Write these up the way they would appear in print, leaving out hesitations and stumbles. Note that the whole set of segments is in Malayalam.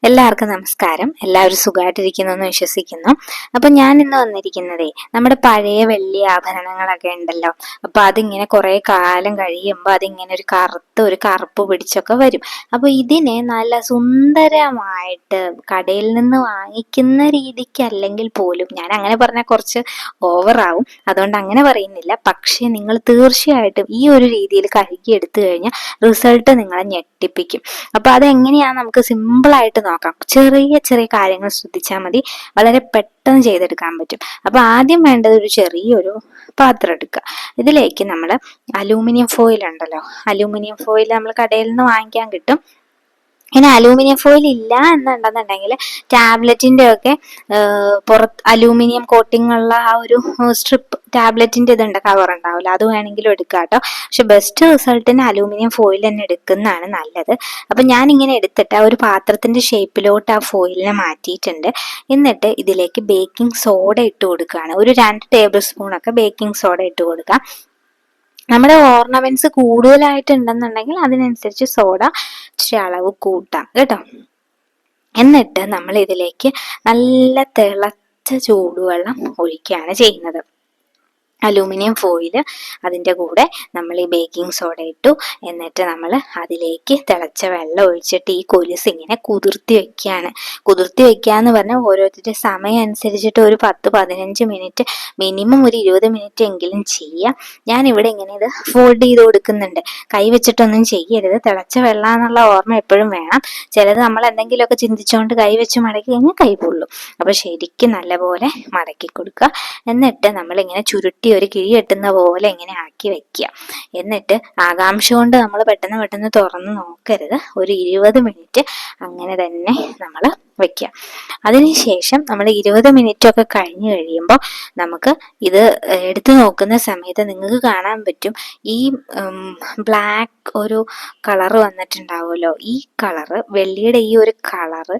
എല്ലാവർക്കും നമസ്കാരം. എല്ലാവരും സുഖമായിട്ടിരിക്കുന്നു എന്ന് വിശ്വസിക്കുന്നു. അപ്പൊ ഞാൻ ഇന്ന് വന്നിരിക്കുന്നതേ നമ്മുടെ പഴയ വെള്ളി ആഭരണങ്ങളൊക്കെ ഉണ്ടല്ലോ. അപ്പൊ അതിങ്ങനെ കുറെ കാലം കഴിയുമ്പോൾ അതിങ്ങനെ ഒരു കറുപ്പ് പിടിച്ചൊക്കെ വരും. അപ്പൊ ഇതിനെ നല്ല സുന്ദരമായിട്ട് കടയിൽ നിന്ന് വാങ്ങിക്കുന്ന രീതിക്ക് അല്ലെങ്കിൽ പോലും, ഞാൻ അങ്ങനെ പറഞ്ഞാൽ കുറച്ച് ഓവറാവും, അതുകൊണ്ട് അങ്ങനെ പറയുന്നില്ല. പക്ഷെ നിങ്ങൾ തീർച്ചയായിട്ടും ഈ ഒരു രീതിയിൽ കഴുകി എടുത്തു കഴിഞ്ഞാൽ റിസൾട്ട് നിങ്ങളെ ഞെട്ടിപ്പിക്കും. അപ്പൊ അതെങ്ങനെയാ നമുക്ക് സിമ്പിളായിട്ട് നോക്കാം. ചെറിയ ചെറിയ കാര്യങ്ങൾ ശ്രദ്ധിച്ചാൽ മതി, വളരെ പെട്ടെന്ന് ചെയ്തെടുക്കാൻ പറ്റും. അപ്പൊ ആദ്യം വേണ്ടത് ഒരു ചെറിയൊരു പാത്രം എടുക്കുക. ഇതിലേക്ക് നമ്മൾ അലൂമിനിയം ഫോയിൽ ഉണ്ടല്ലോ, അലൂമിനിയം ഫോയിൽ നമ്മൾ കടയിൽ നിന്ന് വാങ്ങിക്കാൻ കിട്ടും. ഇനി അലൂമിനിയം ഫോയിൽ ഇല്ല എന്നുണ്ടെന്നുണ്ടെങ്കിൽ ടാബ്ലറ്റിന്റെ ഒക്കെ പുറത്ത് അലൂമിനിയം കോട്ടിംഗ് ഉള്ള ആ ഒരു സ്ട്രിപ്പ് ടാബ്ലറ്റിന്റെ ഇതുണ്ട്, കവർ ഉണ്ടാവില്ല, അത് വേണമെങ്കിലും എടുക്കാം കേട്ടോ. പക്ഷെ ബെസ്റ്റ് റിസൾട്ടിന് അലൂമിനിയം ഫോയിൽ തന്നെ എടുക്കുന്നതാണ് നല്ലത്. അപ്പൊ ഞാൻ ഇങ്ങനെ എടുത്തിട്ട് ആ ഒരു പാത്രത്തിന്റെ ഷേപ്പിലോട്ട് ആ ഫോയിലിനെ മാറ്റിയിട്ടുണ്ട്. എന്നിട്ട് ഇതിലേക്ക് ബേക്കിംഗ് സോഡ ഇട്ട് കൊടുക്കുകയാണ്. ഒരു 2 ടേബിൾ സ്പൂണൊക്കെ ബേക്കിംഗ് സോഡ ഇട്ട് കൊടുക്കാം. നമ്മുടെ ഓർണമെന്റ്സ് കൂടുതലായിട്ടുണ്ടെന്നുണ്ടെങ്കിൽ അതിനനുസരിച്ച് സോഡ ഇച്ചിരി അളവ് കൂട്ടാം കേട്ടോ. എന്നിട്ട് നമ്മൾ ഇതിലേക്ക് നല്ല തിളച്ച ചൂടുവെള്ളം ഒഴിക്കുകയാണ് ചെയ്യുന്നത്. അലൂമിനിയം ഫോയിൽ അതിൻ്റെ കൂടെ നമ്മൾ ഈ ബേക്കിംഗ് സോഡ ഇട്ടു. എന്നിട്ട് നമ്മൾ അതിലേക്ക് തിളച്ച വെള്ളം ഒഴിച്ചിട്ട് ഈ കൊലുസ് ഇങ്ങനെ കുതിർത്തി വെക്കുകയാണ്. കുതിർത്തി വെക്കുക എന്ന് പറഞ്ഞാൽ ഓരോരുത്തരുടെ സമയം അനുസരിച്ചിട്ട് ഒരു 10-15 മിനിറ്റ്, മിനിമം ഒരു 20 മിനിറ്റ് എങ്കിലും ചെയ്യാം. ഞാനിവിടെ ഇങ്ങനെ ഇത് ഫോൾഡ് ചെയ്ത് കൊടുക്കുന്നുണ്ട്. കൈ വെച്ചിട്ടൊന്നും ചെയ്യരുത്. തിളച്ച വെള്ളം എന്നുള്ള ഓർമ്മ എപ്പോഴും വേണം. ചിലത് നമ്മൾ എന്തെങ്കിലുമൊക്കെ ചിന്തിച്ചുകൊണ്ട് കൈ വെച്ച് മടക്കി കഴിഞ്ഞാൽ കൈ പൊള്ളും. അപ്പൊ ശരിക്കും നല്ലപോലെ മടക്കി കൊടുക്കുക. എന്നിട്ട് നമ്മളിങ്ങനെ ചുരുട്ടി ഒരു കിഴി കെട്ടുന്ന പോലെ ഇങ്ങനെ ആക്കി വെക്കുക. എന്നിട്ട് ആകാംക്ഷ കൊണ്ട് നമ്മൾ പെട്ടെന്ന് തുറന്ന് നോക്കരുത്. ഒരു 20 മിനിറ്റ് അങ്ങനെ തന്നെ നമ്മൾ വെക്കുക. അതിനുശേഷം നമ്മൾ 20 മിനിറ്റ് ഒക്കെ കഴിഞ്ഞ് കഴിയുമ്പോൾ നമുക്ക് ഇത് എടുത്തു നോക്കുന്ന സമയത്ത് നിങ്ങൾക്ക് കാണാൻ പറ്റും, ഈ ബ്ലാക്ക് ഒരു കളറ് വന്നിട്ടുണ്ടാവുമല്ലോ. ഈ കളറ്, വെള്ളിയുടെ ഈ ഒരു കളറ്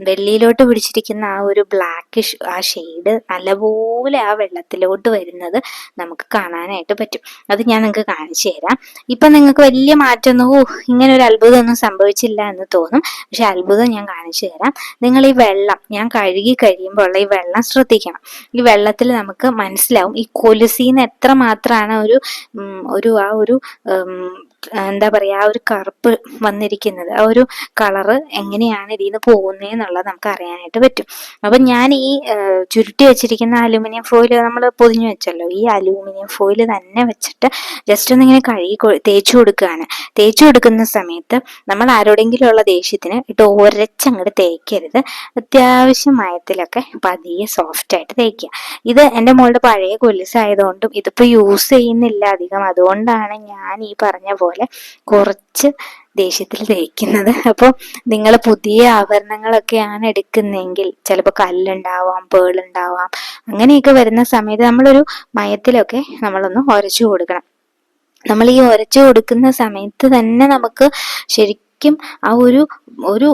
വെള്ളിയിലോട്ട് പിടിച്ചിരിക്കുന്ന ആ ഒരു ബ്ലാക്കിഷ് ആ ഷെയ്ഡ് നല്ലപോലെ ആ വെള്ളത്തിലോട്ട് വരുന്നത് നമുക്ക് കാണാനായിട്ട് പറ്റും. അത് ഞാൻ നിങ്ങൾക്ക് കാണിച്ചു തരാം. ഇപ്പൊ നിങ്ങൾക്ക് വലിയ മാറ്റമൊന്നും, ഇങ്ങനെ ഒരു അത്ഭുതമൊന്നും സംഭവിച്ചില്ല എന്ന് തോന്നും. പക്ഷെ അത്ഭുതം ഞാൻ കാണിച്ചു തരാം. നിങ്ങൾ ഈ വെള്ളം, ഞാൻ കഴുകി കഴിയുമ്പോൾ ഉള്ള ഈ വെള്ളം ശ്രദ്ധിക്കണം. ഈ വെള്ളത്തിൽ നമുക്ക് മനസ്സിലാവും ഈ കൊലുസീന്ന് എത്ര മാത്രമാണ് ഒരു എന്താ പറയാ, ആ ഒരു കറുപ്പ് വന്നിരിക്കുന്നത്, ആ ഒരു കളറ് എങ്ങനെയാണ് ഇതിന്ന് പോകുന്നതെന്നുള്ളത് നമുക്ക് അറിയാനായിട്ട് പറ്റും. അപ്പൊ ഞാൻ ഈ ചുരുട്ടി വെച്ചിരിക്കുന്ന അലൂമിനിയം ഫോയിൽ നമ്മൾ പൊതിഞ്ഞു വെച്ചല്ലോ, ഈ അലൂമിനിയം ഫോയിൽ തന്നെ വെച്ചിട്ട് ജസ്റ്റ് ഒന്നിങ്ങനെ തേച്ചു കൊടുക്കുകയാണ്. തേച്ചു കൊടുക്കുന്ന സമയത്ത് നമ്മൾ ആരോടെങ്കിലും ഉള്ള ദേഷ്യത്തിന് ഇട്ട് ഒരച്ചങ്ങോട്ട് തേക്കരുത്. അത്യാവശ്യം മയത്തിലൊക്കെ പതിയെ സോഫ്റ്റ് ആയിട്ട് തേക്കുക. ഇത് എൻ്റെ മോളുടെ പഴയ കൊലുസായതുകൊണ്ടും ഇതിപ്പോ യൂസ് ചെയ്യുന്നില്ല അധികം, അതുകൊണ്ടാണ് ഞാൻ ഈ പറഞ്ഞ പോലെ കുറച്ച് ദേഷ്യത്തിൽ തേക്കുന്നത്. അപ്പോൾ നിങ്ങൾ പുതിയ ആഭരണങ്ങളൊക്കെയാണ് എടുക്കുന്നതെങ്കിൽ ചിലപ്പോൾ കല്ലുണ്ടാവാം, പേളുണ്ടാവാം, അങ്ങനെയൊക്കെ വരുന്ന സമയത്ത് നമ്മളൊരു മയത്തിലൊക്കെ നമ്മളൊന്ന് ഉരച്ചു കൊടുക്കണം. നമ്മൾ ഈ ഉരച്ചു കൊടുക്കുന്ന സമയത്ത് തന്നെ നമുക്ക് ശരിക്കും ആ ഒരു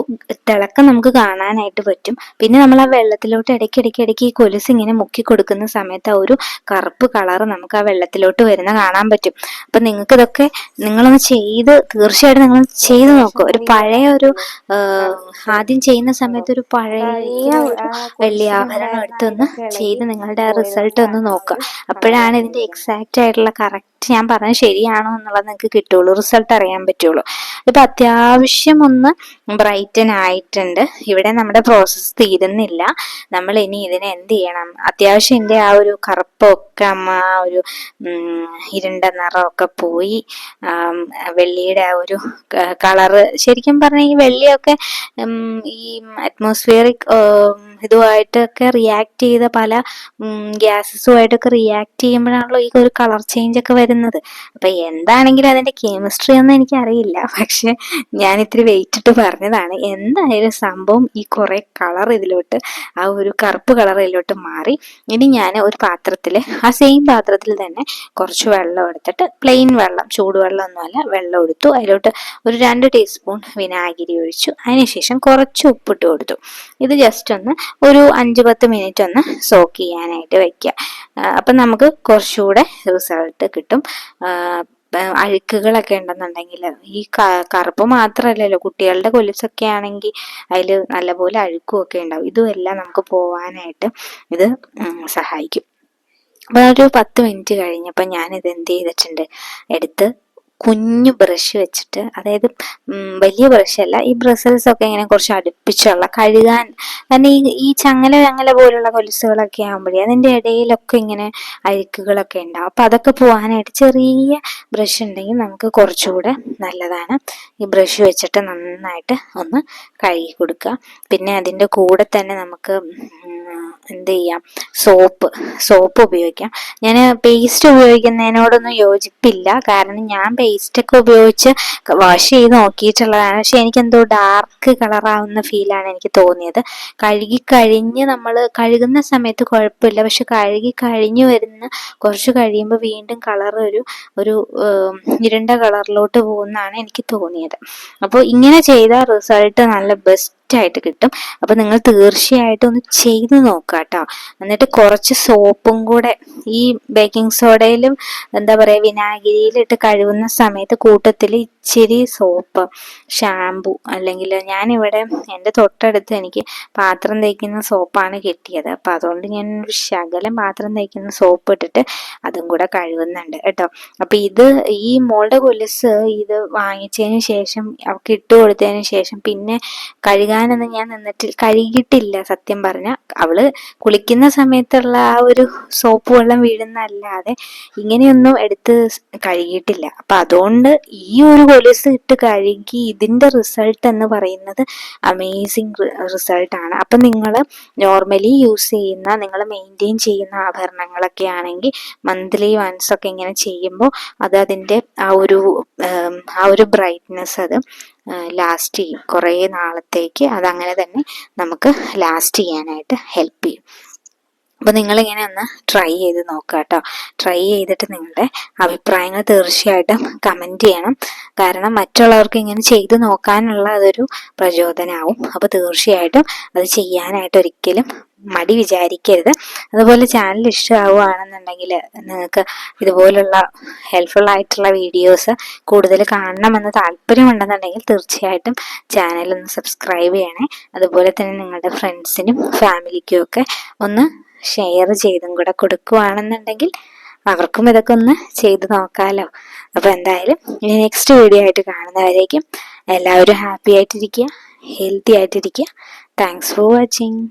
തിളക്കം നമുക്ക് കാണാനായിട്ട് പറ്റും. പിന്നെ നമ്മൾ ആ വെള്ളത്തിലോട്ട് ഇടയ്ക്ക് ഈ കൊലുസ് ഇങ്ങനെ മുക്കി കൊടുക്കുന്ന സമയത്ത് ആ ഒരു കറുപ്പ് കളറ് നമുക്ക് ആ വെള്ളത്തിലോട്ട് വരുന്ന കാണാൻ പറ്റും. അപ്പൊ നിങ്ങൾക്ക് ഇതൊക്കെ നിങ്ങളൊന്ന് തീർച്ചയായിട്ടും നിങ്ങൾ ചെയ്ത് നോക്കുക. ഒരു പഴയ ആദ്യം ചെയ്യുന്ന സമയത്ത് ഒരു പഴയ വെള്ളി ആഭരണം എടുത്തൊന്ന് ചെയ്ത് നിങ്ങളുടെ ആ റിസൾട്ട് ഒന്ന് നോക്കുക. അപ്പോഴാണ് ഇതിന്റെ എക്സാക്റ്റ് ആയിട്ടുള്ള കറക്റ്റ് ഞാൻ പറഞ്ഞത് ശരിയാണോ എന്നുള്ളത് നിങ്ങൾക്ക് കിട്ടുള്ളൂ, റിസൾട്ട് അറിയാൻ പറ്റുള്ളൂ. ഇപ്പൊ അത്യാവശ്യം ഒന്ന് ബ്രൈറ്റൻ ആയിട്ടുണ്ട്. ഇവിടെ നമ്മുടെ പ്രോസസ്സ് തീരുന്നില്ല. നമ്മൾ ഇനി ഇതിനെ എന്ത് ചെയ്യണം, അത്യാവശ്യം ഇതിന്റെ ആ ഒരു കറുപ്പൊക്കെ ആ ഒരു ഇരുണ്ട നിറമൊക്കെ പോയി വെള്ളിയുടെ ആ ഒരു കളറ്, ശരിക്കും പറഞ്ഞാൽ ഈ വെള്ളിയൊക്കെ ഈ അറ്റ്മോസ്ഫിയറിക് ഇതുമായിട്ടൊക്കെ റിയാക്ട് ചെയ്ത പല ഗ്യാസസുമായിട്ടൊക്കെ റിയാക്ട് ചെയ്യുമ്പോഴാണല്ലോ ഈ ഒരു കളർ ചേഞ്ച് ഒക്കെ വരുന്നത്. അപ്പൊ എന്താണെങ്കിലും അതിന്റെ കെമിസ്ട്രി ഒന്നും എനിക്കറിയില്ല, പക്ഷെ ഞാൻ ഇത്തിരി വെയിറ്റ് ഇട്ട് പറഞ്ഞതാണ്. എന്തായാലും സംഭവം ഈ കുറെ കളർ ഇതിലോട്ട്, ആ ഒരു കറുപ്പ് കളർ ഇതിലോട്ട് മാറി. ഇനി ഞാൻ ഒരു പാത്രത്തിൽ, ആ സെയിം പാത്രത്തിൽ തന്നെ കുറച്ച് വെള്ളം എടുത്തിട്ട്, പ്ലെയിൻ വെള്ളം, ചൂടുവെള്ളം ഒന്നുമല്ല, വെള്ളം എടുത്തു. അതിലോട്ട് ഒരു 2 ടീസ്പൂൺ വിനാഗിരി ഒഴിച്ചു. അതിനുശേഷം കുറച്ച് ഉപ്പിട്ട് കൊടുത്തു. ഇത് ജസ്റ്റ് ഒന്ന് ഒരു 5-10 മിനിറ്റ് ഒന്ന് സോക്ക് ചെയ്യാനായിട്ട് വെക്കുക. അപ്പം നമുക്ക് കുറച്ചുകൂടെ റിസൾട്ട് കിട്ടും. അഴുക്കുകളൊക്കെ ഉണ്ടെന്നുണ്ടെങ്കിൽ, ഈ കറുപ്പ് മാത്രമല്ലല്ലോ, കുട്ടികളുടെ കൊലുസൊക്കെ ആണെങ്കിൽ അതിൽ നല്ലപോലെ അഴുക്കും ഒക്കെ ഉണ്ടാവും. ഇതുമെല്ലാം നമുക്ക് പോവാനായിട്ട് ഇത് സഹായിക്കും. അപ്പോൾ ഒരു 10 മിനിറ്റ് കഴിഞ്ഞപ്പോൾ ഞാനിത് എന്ത് ചെയ്തിട്ടുണ്ട്, എടുത്ത് കുഞ്ഞു ബ്രഷ് വെച്ചിട്ട്, അതായത് വലിയ ബ്രഷല്ല, ഈ ബ്രസൽസ് ഒക്കെ ഇങ്ങനെ കുറച്ച് അടുപ്പിച്ചുള്ള കഴുകാൻ, കാരണം ഈ ചങ്ങല പോലുള്ള കൊലുസുകളൊക്കെ ആകുമ്പോഴേ അതിൻ്റെ ഇടയിലൊക്കെ ഇങ്ങനെ അഴുക്കുകളൊക്കെ ഉണ്ടാവും. അപ്പം അതൊക്കെ പോകാനായിട്ട് ചെറിയ ബ്രഷ് ഉണ്ടെങ്കിൽ നമുക്ക് കുറച്ചുകൂടെ നല്ലതാണ്. ഈ ബ്രഷ് വെച്ചിട്ട് നന്നായിട്ട് ഒന്ന് കഴുകി കൊടുക്കുക. പിന്നെ അതിൻ്റെ കൂടെ തന്നെ നമുക്ക് എന്ത് ചെയ്യാം, സോപ്പ് ഉപയോഗിക്കാം. ഞാൻ പേസ്റ്റ് ഉപയോഗിക്കുന്നതിനോടൊന്നും യോജിപ്പില്ല, കാരണം ഞാൻ പേസ്റ്റൊക്കെ ഉപയോഗിച്ച് വാഷ് ചെയ്ത് നോക്കിയിട്ടുള്ളതാണ്. പക്ഷെ എനിക്കെന്തോ ഡാർക്ക് കളറാവുന്ന ഫീലാണ് എനിക്ക് തോന്നിയത്. കഴിഞ്ഞ് നമ്മൾ കഴുകുന്ന സമയത്ത് കുഴപ്പമില്ല, പക്ഷെ കഴിഞ്ഞ് വരുന്ന കുറച്ച് കഴിയുമ്പോൾ വീണ്ടും കളർ ഒരു ഇരുണ്ട കളറിലോട്ട് പോകുന്നതാണ് എനിക്ക് തോന്നിയത്. അപ്പോൾ ഇങ്ങനെ ചെയ്താൽ റിസൾട്ട് നല്ല ബെസ്റ്റായിട്ട് കിട്ടും. അപ്പോൾ നിങ്ങൾ തീർച്ചയായിട്ടും ഒന്ന് ചെയ്ത് നോക്കുക കേട്ടോ. എന്നിട്ട് കുറച്ച് സോപ്പും കൂടെ, ഈ ബേക്കിംഗ് സോഡയിലും എന്താ പറയുക വിനാഗിരിയിലിട്ട് കഴുകുന്ന സമയത്ത് കൂട്ടത്തിൽ ഇച്ചിരി സോപ്പ്, ഷാമ്പു, അല്ലെങ്കിൽ ഞാനിവിടെ എൻ്റെ തൊട്ടടുത്ത് എനിക്ക് പാത്രം തേക്കുന്ന സോപ്പാണ് കിട്ടിയത്. അപ്പം അതുകൊണ്ട് ഞാൻ ഒരു ശകലം പാത്രം തേക്കുന്ന സോപ്പ് ഇട്ടിട്ട് അതും കൂടെ കഴുകുന്നുണ്ട് കേട്ടോ. അപ്പം ഈ മോളുടെ കൊലുസ് ഇത് വാങ്ങിച്ചതിന് ശേഷം, അവൾക്ക് ഇട്ട് കൊടുത്തതിന് ശേഷം പിന്നെ കഴുകാനൊന്നും ഞാൻ കഴുകിയിട്ടില്ല സത്യം പറഞ്ഞാൽ. അവള് കുളിക്കുന്ന സമയത്തുള്ള ആ ഒരു സോപ്പ് വെള്ളം വീഴുന്നല്ലാതെ ഇങ്ങനെയൊന്നും എടുത്ത് കഴുകിയിട്ടില്ല. അപ്പം അതുകൊണ്ട് ഈ ഒരു കൊലുസ് ഇട്ട് കഴുകി ഇതിൻ്റെ റിസൾട്ട് എന്ന് പറയുന്നത് അമേസിങ് റിസൾട്ടാണ്. അപ്പം നിങ്ങൾ നോർമലി യൂസ് ചെയ്യുന്ന, നിങ്ങൾ മെയിൻറ്റെയിൻ ചെയ്യുന്ന ആഭരണങ്ങളൊക്കെ ആണെങ്കിൽ മന്ത്ലി വൺസ് ഒക്കെ ഇങ്ങനെ ചെയ്യുമ്പോൾ അതിൻ്റെ ആ ഒരു ബ്രൈറ്റ്നെസ് അത് ലാസ്റ്റ് ചെയ്യും. കുറേ നാളത്തേക്ക് അതങ്ങനെ തന്നെ നമുക്ക് ലാസ്റ്റ് ചെയ്യാനായിട്ട് ഹെൽപ്പ് ചെയ്യും. അപ്പോൾ നിങ്ങളിങ്ങനെ ഒന്ന് ട്രൈ ചെയ്ത് നോക്കുക കേട്ടോ. ട്രൈ ചെയ്തിട്ട് നിങ്ങളുടെ അഭിപ്രായങ്ങൾ തീർച്ചയായിട്ടും കമൻറ്റ് ചെയ്യണം. കാരണം മറ്റുള്ളവർക്ക് ഇങ്ങനെ ചെയ്ത് നോക്കാനുള്ള അതൊരു പ്രചോദനമാവും. അപ്പോൾ തീർച്ചയായിട്ടും അത് ചെയ്യാനായിട്ട് ഒരിക്കലും മടി വിചാരിക്കരുത്. അതുപോലെ ചാനൽ ഇഷ്ടമാവുകയാണെന്നുണ്ടെങ്കിൽ, നിങ്ങൾക്ക് ഇതുപോലുള്ള ഹെൽപ്ഫുൾ ആയിട്ടുള്ള വീഡിയോസ് കൂടുതൽ കാണണമെന്ന് താല്പര്യമുണ്ടെന്നുണ്ടെങ്കിൽ തീർച്ചയായിട്ടും ചാനലൊന്ന് സബ്സ്ക്രൈബ് ചെയ്യണേ. അതുപോലെ തന്നെ നിങ്ങളുടെ ഫ്രണ്ട്സിനും ഫാമിലിക്കും ഒക്കെ ഒന്ന് ഷെയർ ചെയ്തും കൂടെ കൊടുക്കുകയാണെന്നുണ്ടെങ്കിൽ അവർക്കും ഇതൊക്കെ ഒന്ന് ചെയ്ത് നോക്കാമല്ലോ. അപ്പോൾ എന്തായാലും ഇനി നെക്സ്റ്റ് വീഡിയോ ആയിട്ട് കാണുന്നവരേക്കും എല്ലാവരും ഹാപ്പി ആയിട്ടിരിക്കുക, ഹെൽത്തി ആയിട്ടിരിക്കുക. Thanks for watching.